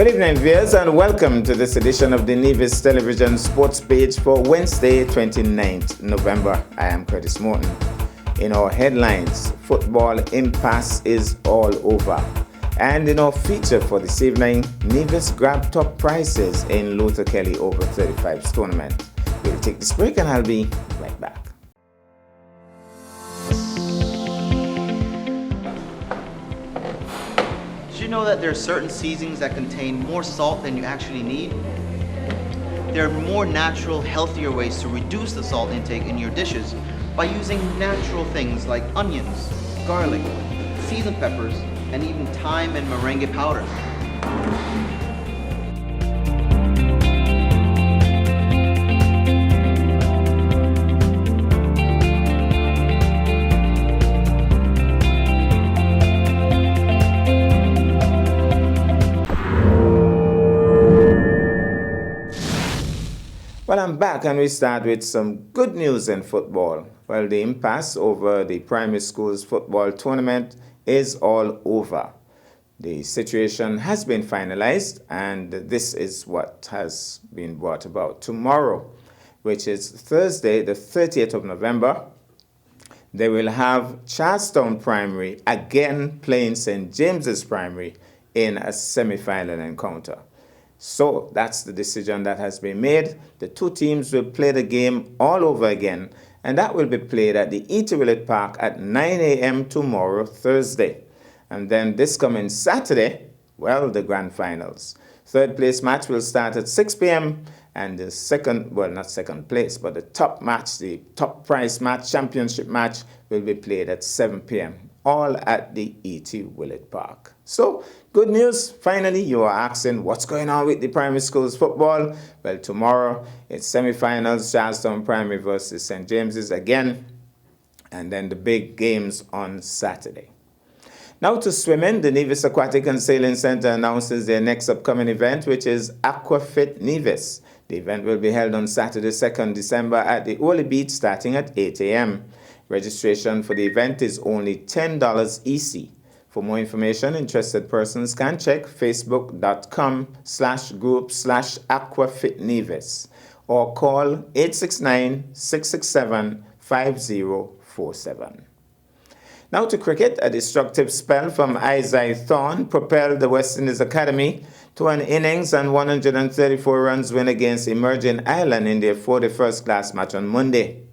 Good evening, viewers, and welcome to this edition of the Nevis Television Sports Page for Wednesday, 29th November. I am Curtis Morton. In our headlines, football impasse is all over. And in our feature for this evening, Nevis grabbed top prizes in Luther Kelly Over 35s tournament. We'll take this break and I'll be right back. Did you know that there are certain seasonings that contain more salt than you actually need? There are more natural, healthier ways to reduce the salt intake in your dishes by using natural things like onions, garlic, seasoned peppers, and even thyme and merengue powder. Well, I'm back and we start with some good news in football. Well, the impasse over the primary school's football tournament is all over. The situation has been finalized and this is what has been brought about. Tomorrow, which is Thursday, the 30th of November, they will have Charlestown Primary again playing St. James's Primary in a semi-final encounter. So that's the decision that has been made. The two teams will play the game all over again, and that will be played at the E.T. Willett Park at 9 a.m. tomorrow, Thursday. And then this coming Saturday, well, the grand finals. Third place match will start at 6 p.m. and the second, well, not second place, but the top match, the top prize match, championship match, will be played at 7 p.m. all at the E.T. Willett Park. So, good news. Finally, you are asking what's going on with the primary schools football. Well, tomorrow it's semi-finals, Charlestown Primary versus St. James's again, and then the big games on Saturday. Now to swimming, the Nevis Aquatic and Sailing Center announces their next upcoming event, which is Aquafit Nevis. The event will be held on Saturday, 2nd December at the Ole Beach starting at 8 a.m. Registration for the event is only $10 EC. For more information, interested persons can check facebook.com/group/aquafitnevis or call 869-667-5047. Now to cricket, a destructive spell from Isaiah Thorne propelled the West Indies Academy to an innings and 134 runs win against Emerging Ireland in their 41st class match on Monday.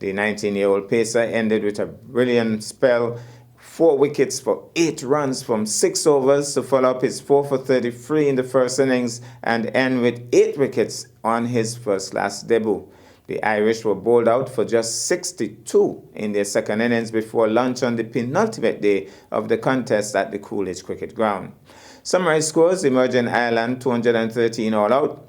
The 19-year-old pacer ended with a brilliant spell, 4 wickets for 8 runs from 6 overs to follow up his 4 for 33 in the first innings and end with 8 wickets on his first-class debut. The Irish were bowled out for just 62 in their second innings before lunch on the penultimate day of the contest at the Coolidge Cricket Ground. Summary scores: Emerging Ireland 213 all out,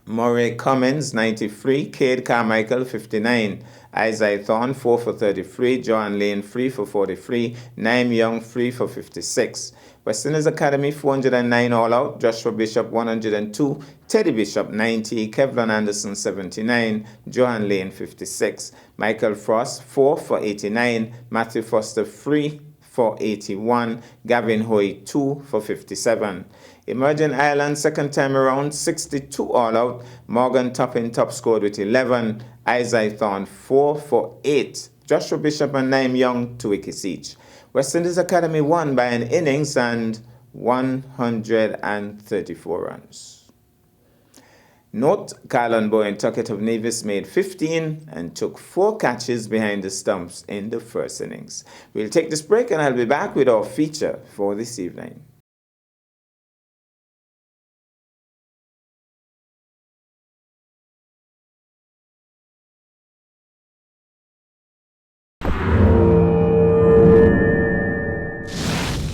Murray Cummins 93, Cade Carmichael 59, Isaiah Thorne 4 for 33, John Lane 3 for 43, Naim Young 3 for 56. West Indies Academy 409 all out, Joshua Bishop 102, Teddy Bishop 90, Kevlin Anderson 79, Johan Lane 56, Michael Frost 4 for 89, Matthew Foster 3 for 81, Gavin Hoy 2 for 57. Emerging Ireland second time around 62 all out, Morgan Toppin top scored with 11, Isaiah Thorne 4 for 8, Joshua Bishop and Naim Young 2 wickets each. West Indies Academy won by an innings and 134 runs. Note, Carlon Bowen Tuckett of Nevis made 15 and took 4 catches behind the stumps in the first innings. We'll take this break and I'll be back with our feature for this evening.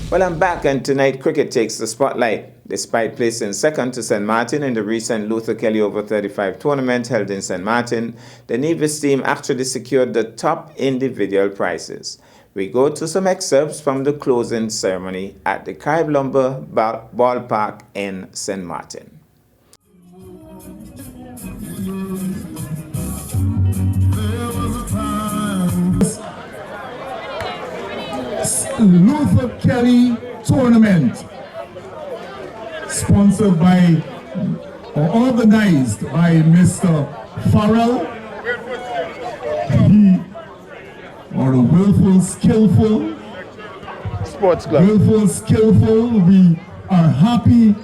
Well, I'm back and tonight cricket takes the spotlight. Despite placing second to St. Martin in the recent Luther Kelly Over 35 tournament held in St. Martin, the Nevis team actually secured the top individual prizes. We go to some excerpts from the closing ceremony at the Carib Lumber Ballpark in St. Martin. Luther Kelly Tournament. sponsored by, or organized by Mr. Farrell. He are a willful, skillful sports club. Willful, skillful. We are happy.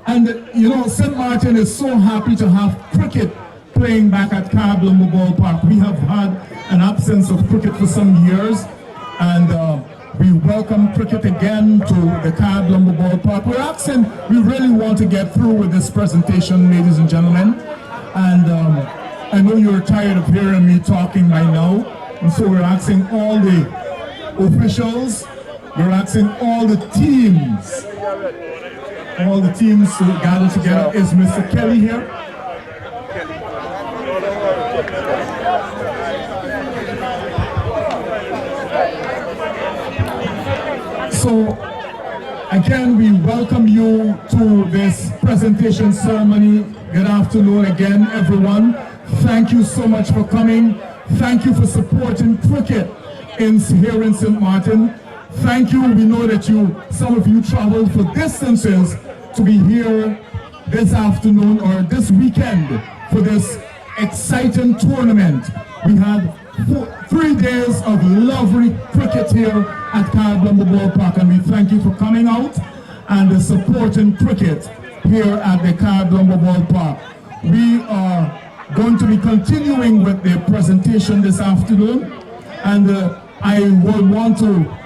And you know, St. Martin is so happy to have cricket playing back at Cab Lumber Ballpark. We have had an absence of cricket for some years, and we welcome cricket again to the Cab Lumber Ballpark. We really want to get through with this presentation, ladies and gentlemen. And I know you're tired of hearing me talking by now, and so we're asking all the officials, we're asking all the teams to gather together. Is Mr. Kelly here? So, again, we welcome you to this presentation ceremony. Good afternoon again, everyone. Thank you so much for coming. Thank you for supporting cricket here in St. Martin. Thank you. We know that some of you traveled for distances to be here this afternoon or this weekend for this exciting tournament. We had 3 days of lovely cricket here at Cab Lumber Ballpark, and we thank you for coming out and supporting cricket here at the Cab Lumber Ballpark. We are going to be continuing with the presentation this afternoon, and I would want to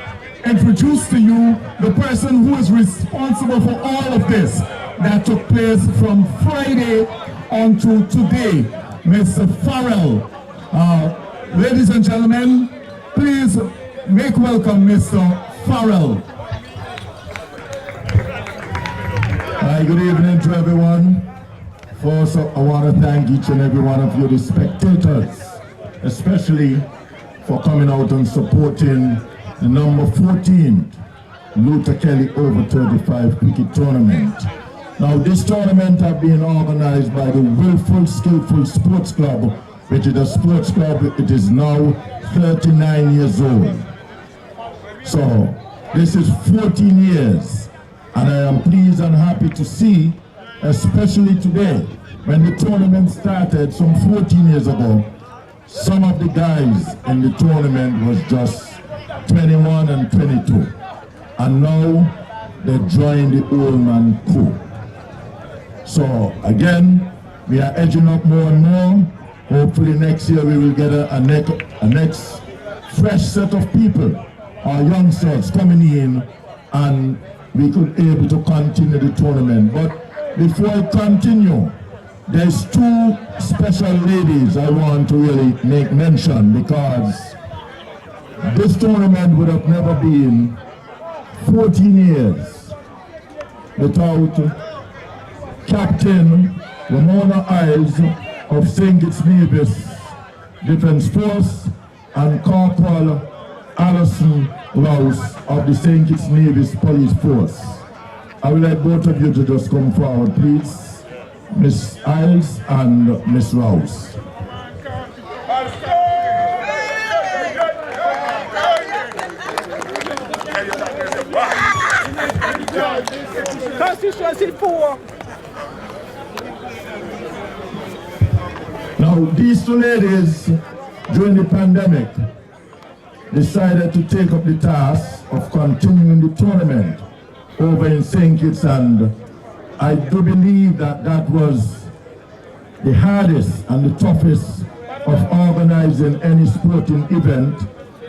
introduce to you the person who is responsible for all of this that took place from Friday on to today, Mr. Farrell. Ladies and gentlemen, please make welcome Mr. Farrell. Hi, good evening to everyone. First, I want to thank each and every one of you, the spectators, especially for coming out and supporting the number 14 Luther Kelly Over 35 cricket tournament. Now, this tournament has been organized by the Willful Skillful Sports Club, which is a sports club. It is now 39 years old. So, this is 14 years, and I am pleased and happy to see, especially today, when the tournament started some 14 years ago, some of the guys in the tournament was just 21 and 22, and now they joined the old man crew. So again, we are edging up more and more. Hopefully next year we will get a next fresh set of people, our youngsters coming in, and we could be able to continue the tournament. But before I continue, there's 2 special ladies I want to really make mention, because this tournament would have never been 14 years without Captain Ramona Iles of St. Kitts Nevis Defence Force and Corporal Alison Rouse of the St. Kitts Nevis Police Force. I would like both of you to just come forward, please. Miss Iles and Miss Rouse. Constituency 4. Now, these 2 ladies, during the pandemic, decided to take up the task of continuing the tournament over in St. Kitts, and I do believe that that was the hardest and the toughest of organizing any sporting event.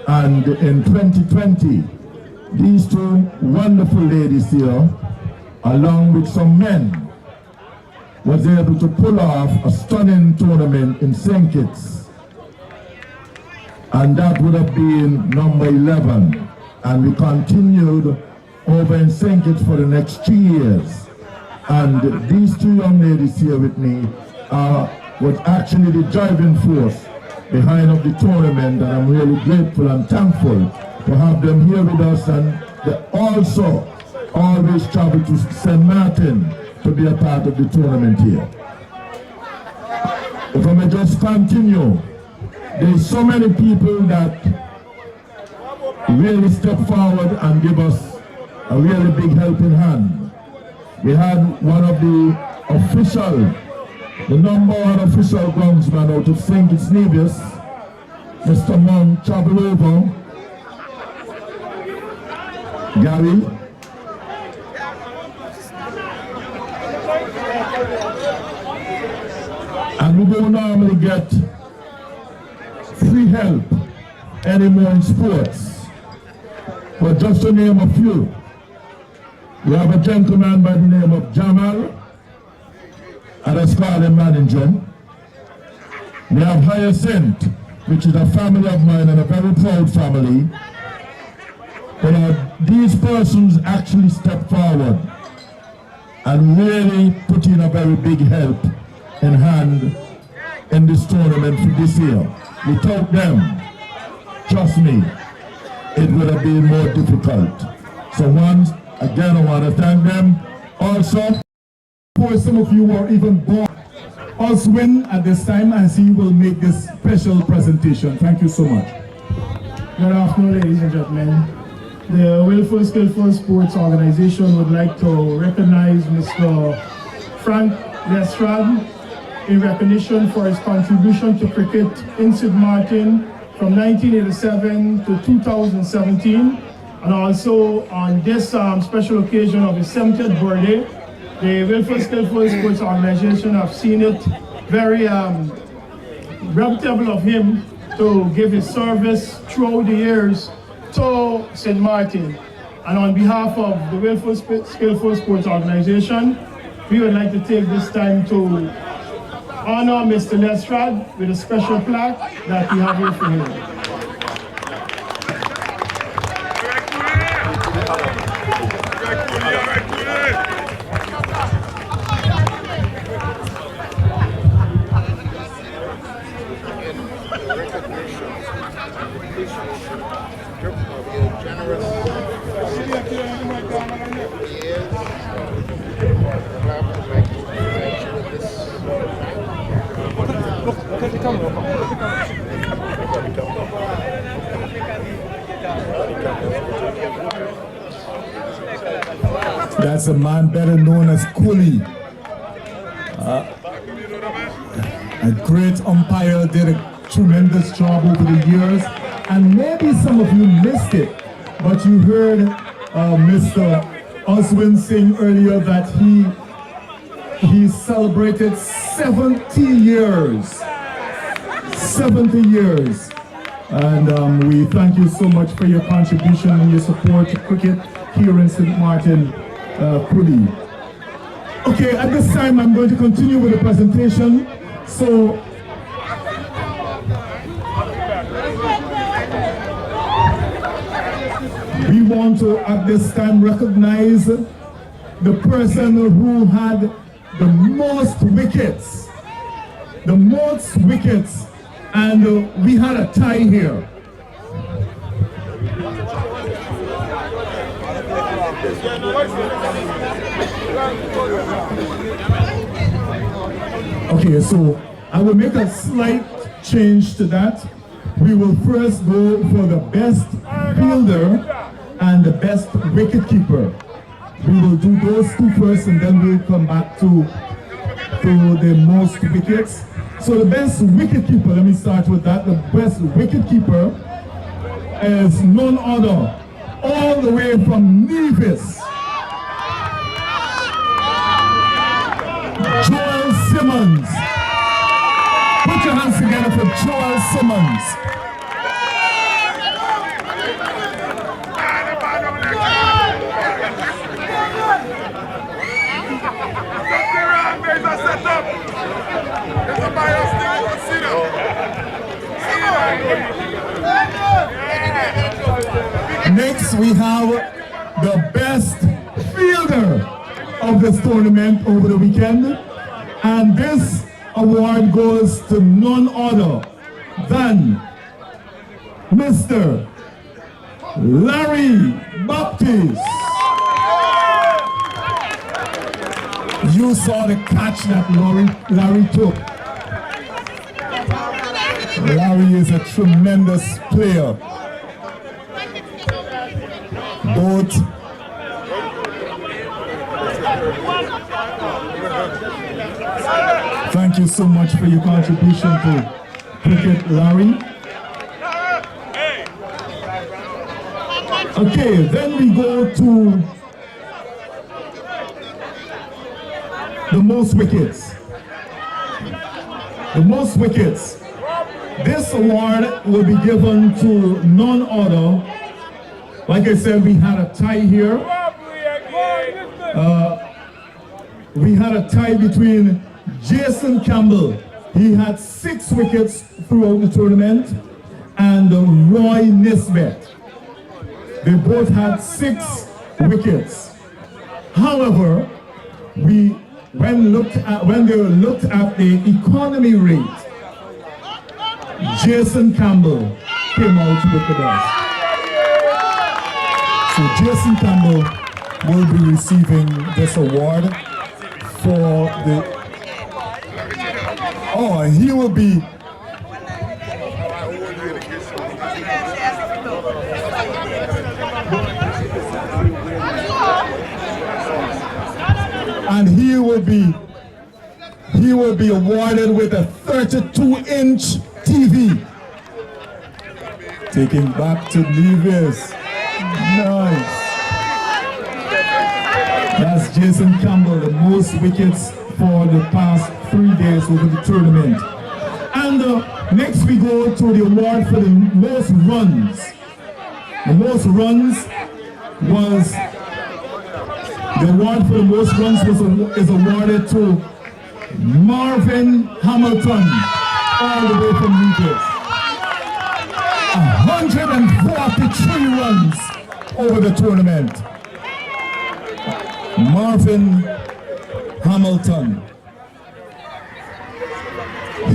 And in 2020, these 2 wonderful ladies here, along with some men, was able to pull off a stunning tournament in St. Kitts. And that would have been number 11. And we continued over in St. Kitts for the next 3 years. And these 2 young ladies here with me was actually the driving force behind of the tournament, and I'm really grateful and thankful to have them here with us, and they also always travel to St. Martin to be a part of the tournament here. If I may just continue, there's so many people that really step forward and give us a really big helping hand. We had one of the number one official groundsman out of St. Kitts Nevis, Mr. Mon Chabalova, Gary. And we don't normally get free help anymore in sports. But just to name a few, we have a gentleman by the name of Jamal, and a Scarlet manager. We have Hyacinth, which is a family of mine and a very proud family. But these persons actually stepped forward and really put in a very big help in hand in this tournament for this year. Without them, trust me, it would have been more difficult. So once again, I want to thank them. Also, for some of you who are even born, Oswin at this time, as he will make this special presentation. Thank you so much. Good afternoon, ladies and gentlemen. The Willful Skillful Sports Organization would like to recognize Mr. Frank Lestrade in recognition for his contribution to cricket in St. Martin from 1987 to 2017, and also on this special occasion of his 70th birthday. The Willful Skillful Sports Organization have seen it very reputable of him to give his service throughout the years to St. Martin. And on behalf of the Willful Skillful Sports Organization, we would like to take this time to honor Mr. Lestrade with a special plaque that we have here for him. That's a man better known as Cooley. A great umpire, did a tremendous job over the years, and maybe some of you missed it, but you heard Mr. Oswin sing earlier that he celebrated 70 years. 70 years. And we thank you so much for your contribution and your support to cricket here in St. Martin, Cooley. Okay, at this time I'm going to continue with the presentation. So, we want to at this time recognize the person who had the most wickets. The most wickets. And we had a tie here. Okay, so I will make a slight change to that. We will first go for the best fielder and the best wicket keeper. We will do those two first, and then we'll come back to the most wickets. So the best wicket keeper, let me start with that. The best wicket keeper is none other, all the way from Nevis, Joel Simmons. Put your hands together for Joel Simmons. Next, we have the best fielder of this tournament over the weekend, and this award goes to none other than Mr. Larry Baptiste. You saw the catch that Larry took. Larry is a tremendous player. Thank you so much for your contribution to cricket, Larry. Okay, then we go to the most wickets. The most wickets. This award will be given to none other. Like I said, we had a tie here. We had a tie between Jason Campbell. He had 6 wickets throughout the tournament, and Roy Nisbet. They both had 6 wickets. However, when they looked at the economy rate, Jason Campbell came out with the best. So Jason Campbell will be receiving this award for the... Oh, and he will be... And he will be awarded with a 32-inch TV. Taking back to Nevis. Nice. That's Jason Campbell, the most wickets for the past 3 days over the tournament. And next we go to the award for the most runs. The most runs was... The award for the most runs is awarded to Marvin Hamilton, all the way from Nevis. 143 runs over the tournament. Marvin Hamilton.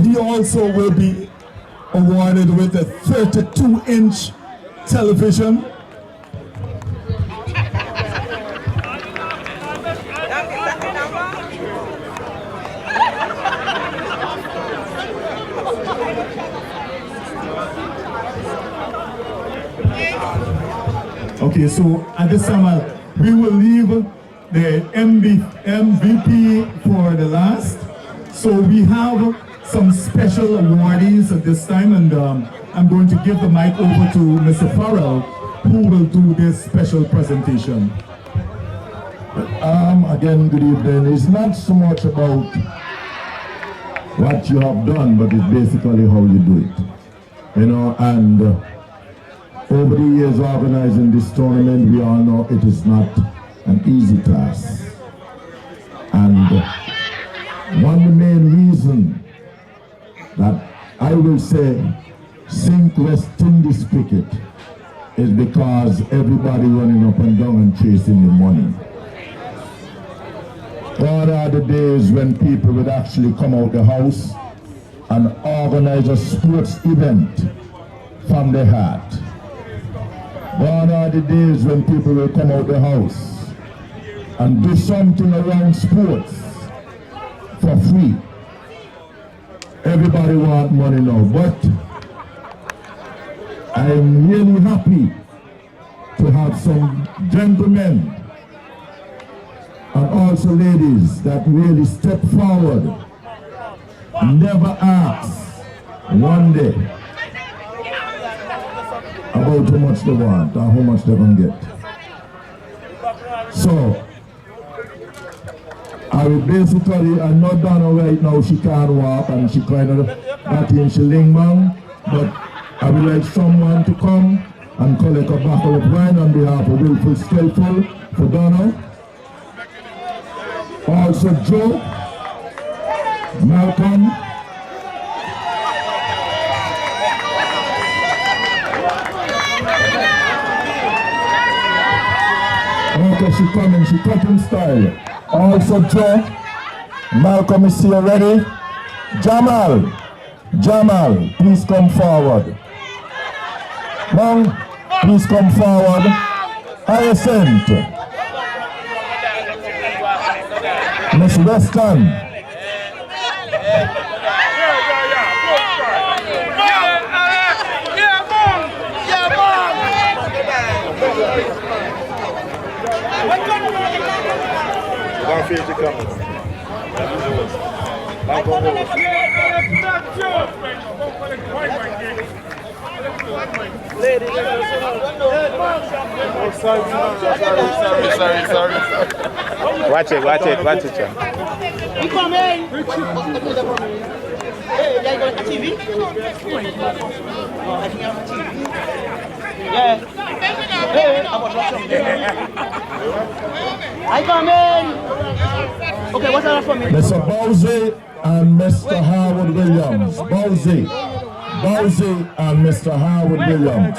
He also will be awarded with a 32-inch television. Okay, so at this time we will leave the MVP for the last. So we have some special awardees at this time, and I'm going to give the mic over to Mr. Farrell, who will do this special presentation. Again, good evening. It's not so much about what you have done, but it's basically how you do it. You know, and over the years organizing this tournament, we all know it is not an easy task. And one of the main reasons that I will say sink West Indies cricket is because everybody running up and down and chasing the money. Gone are the days when people would actually come out the house and organize a sports event from their heart. Gone are the days when people will come out the house and do something around sports for free. Everybody want money now, but I'm really happy to have some gentlemen and also ladies that really step forward, never ask one day about how much they want or how much they're going to get. So, I will basically, I know Donna right now, she can't walk and she kind of got in Shillingman, but I would like someone to come and collect a bottle of wine on behalf of Willful Skillful for Donna. Also Joe, Malcolm, okay, she coming, she cutting style. Also Joe, Malcolm is here ready. Jamal, please come forward. Mom, please come forward. Hyacinth. Miss Weston. afraid to come. Sorry. Watch it, John. You come in. Hey, you got TV? Yeah. Hey, I was watching. I come in. Okay, what's that for me? Mr. Bowsey and Mr. Howard Williams. Bowsey and Mr. Howard Williams.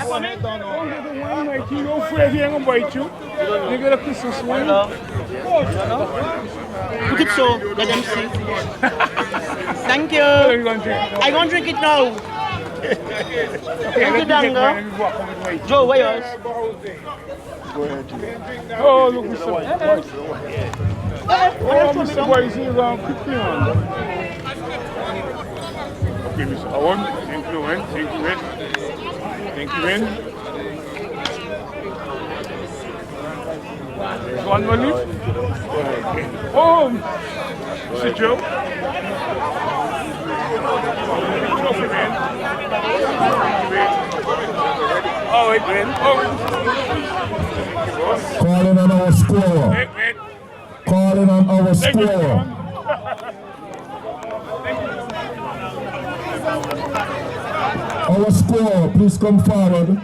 Look it so, let them see. Thank you. I gonna drink it now. Thank you, Danga. Joe, where yours? Oh, look at some. What else Mr. Boys is on quickly on. Okay, Mr. Owen, thank you, There's one more leaf. Oh, Mr. Joe. Trophy, man. Oh, wait, man. Calling on our score. Calling on our score. Our score, please come forward.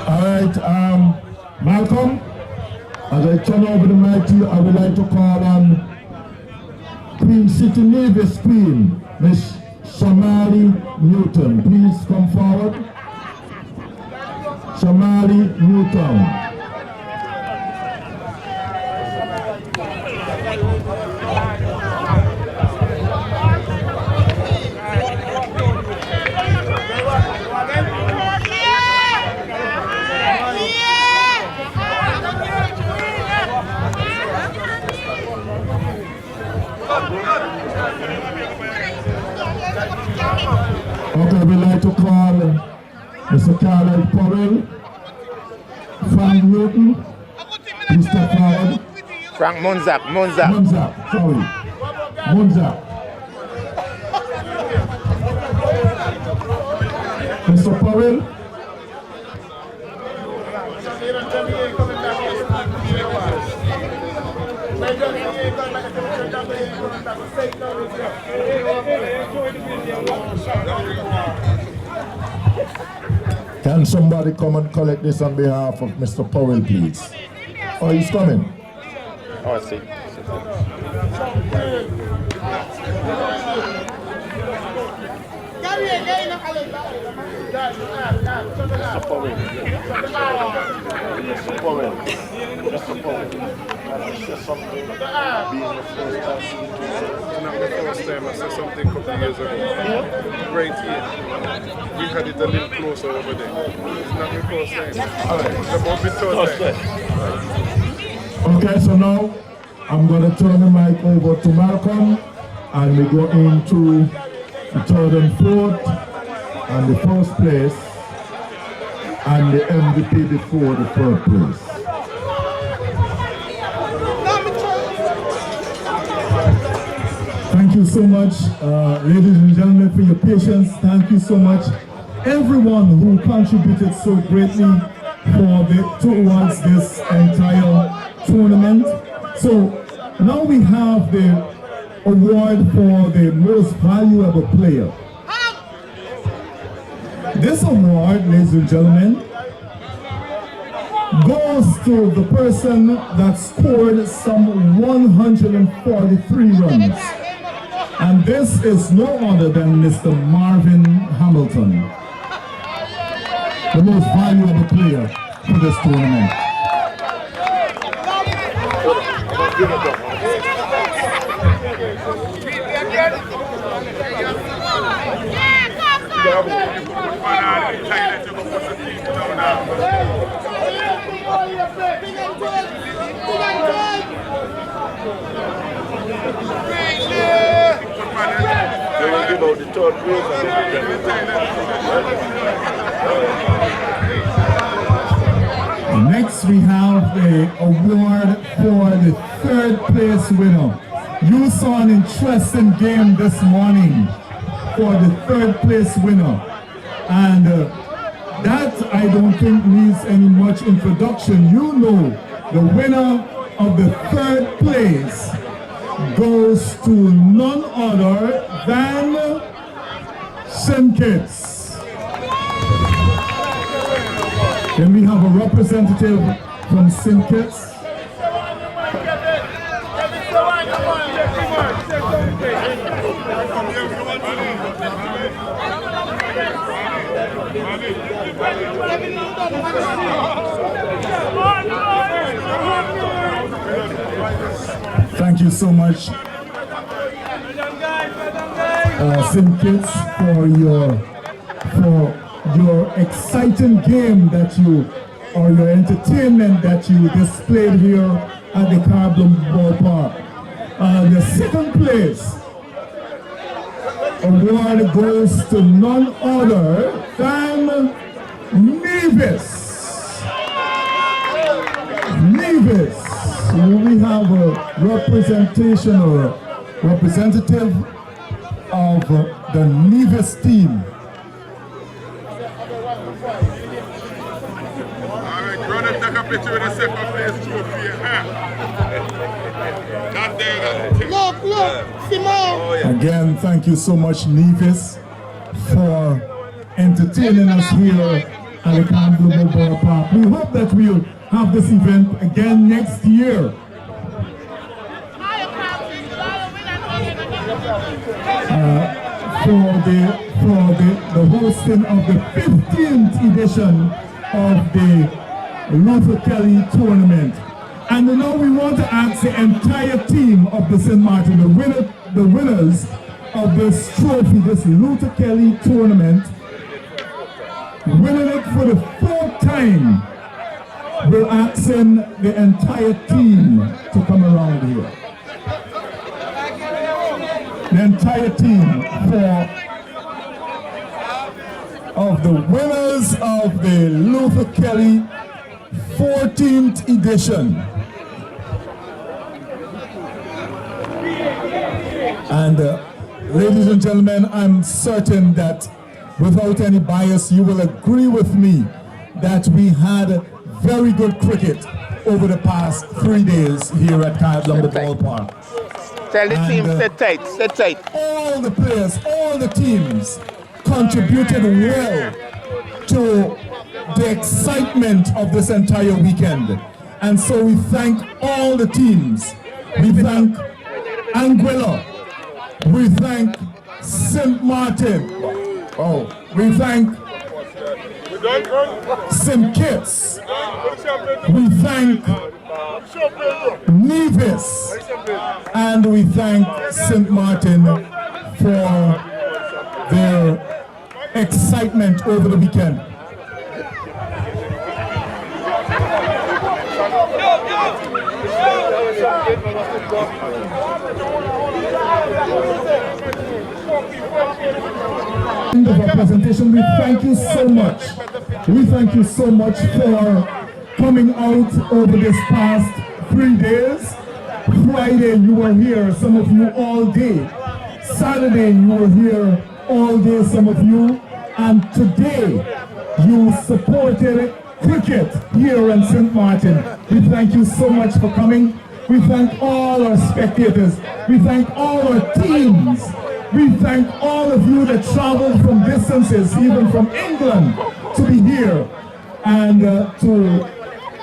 All right, Malcolm, as I turn over the mic to you, I would like to call on Queen City Navy's Queen, Miss Shamali Newton. Please come forward. Shamali Newton. Okay, we'd like to call Mr. Carl Powell, Frank Newton, please step forward. Frank Munzak. Munzak. Mr. Powell. Can somebody come and collect this on behalf of Mr. Powell, please? Oh, he's coming. Oh, I see. Mr. Powell. That's something being the first time. Not the first time, I said something a couple of years ago. Right here. We had it a little closer over there. It's not the first time. It's about the third time. Okay, so now I'm going to turn the mic over to Malcolm, and we go into the third and fourth, and the first place, and the MVP before the third place. Thank you so much, ladies and gentlemen, for your patience. Thank you so much, everyone who contributed so greatly towards this entire tournament. So now we have the award for the most valuable player. This award, ladies and gentlemen, goes to the person that scored some 143 runs. And this is no other than Mr. Marvin Hamilton. the most valuable player for this tournament. Next we have the award for the third place winner. You saw an interesting game this morning for the third place winner, and that I don't think needs any much introduction. You know, the winner of the third place goes to none other than St. Kitts. Then we have a representative from St. Kitts. Thank you so much, St. Kitts, for your exciting game that or your entertainment that you displayed here at the Carbon Ballpark. The second place award goes to none other than Nevis. Nevis. We have a representation or representative of the Nevis team. Picture with a second place trophy. Look, Simone. Again, thank you so much, Nevis, for entertaining us here at the Carbon Ballpark. We hope that we'll have this event again next year. For the hosting of the 15th edition of the Luther Kelly tournament. And now we want to ask the entire team of the St. Martin, the winners of this trophy, this Luther Kelly tournament, winning it for the 4th time. We're asking the entire team to come around here. The entire team of the winners of the Luther Kelly 14th edition. And ladies and gentlemen, I'm certain that without any bias, you will agree with me that we had very good cricket over the past 3 days here at Carbon Ballpark. Tell the team, sit tight, sit tight. All the players, all the teams contributed well to the excitement of this entire weekend. And so we thank all the teams. We thank Anguilla. We thank St. Martin. We thank St. Kitts. We thank Nevis. And we thank St. Martin for their excitement over the weekend. End of our presentation. We thank you so much. We thank you so much for coming out over this past 3 days. Friday you were here, some of you all day. Saturday you were here all day, some of you. And today you supported cricket here in St. Martin. We thank you so much for coming. We thank all our spectators. We thank all our teams. We thank all of you that traveled from distances, even from England, to be here and to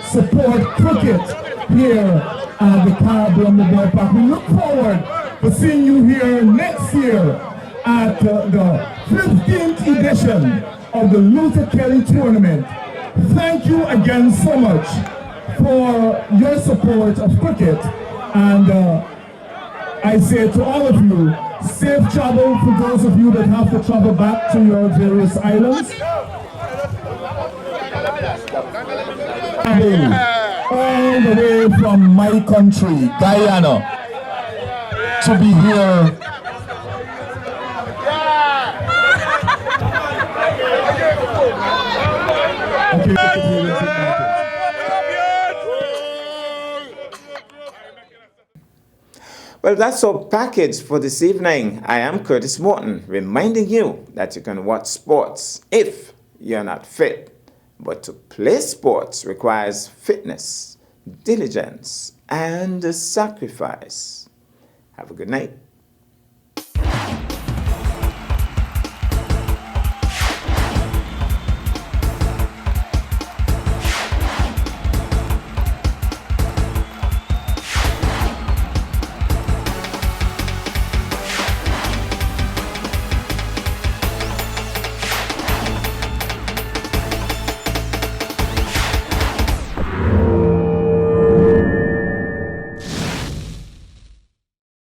support cricket here at the Carbon Ballpark. We look forward to seeing you here next year at the 15th edition of the Luther Kelly tournament. Thank you again so much for your support of cricket, and I say to all of you, safe travel for those of you that have to travel back to your various islands. All the way from my country, Guyana, to be here. Well, that's our package for this evening. I am Curtis Morton, reminding you that you can watch sports if you're not fit. But to play sports requires fitness, diligence, and sacrifice. Have a good night.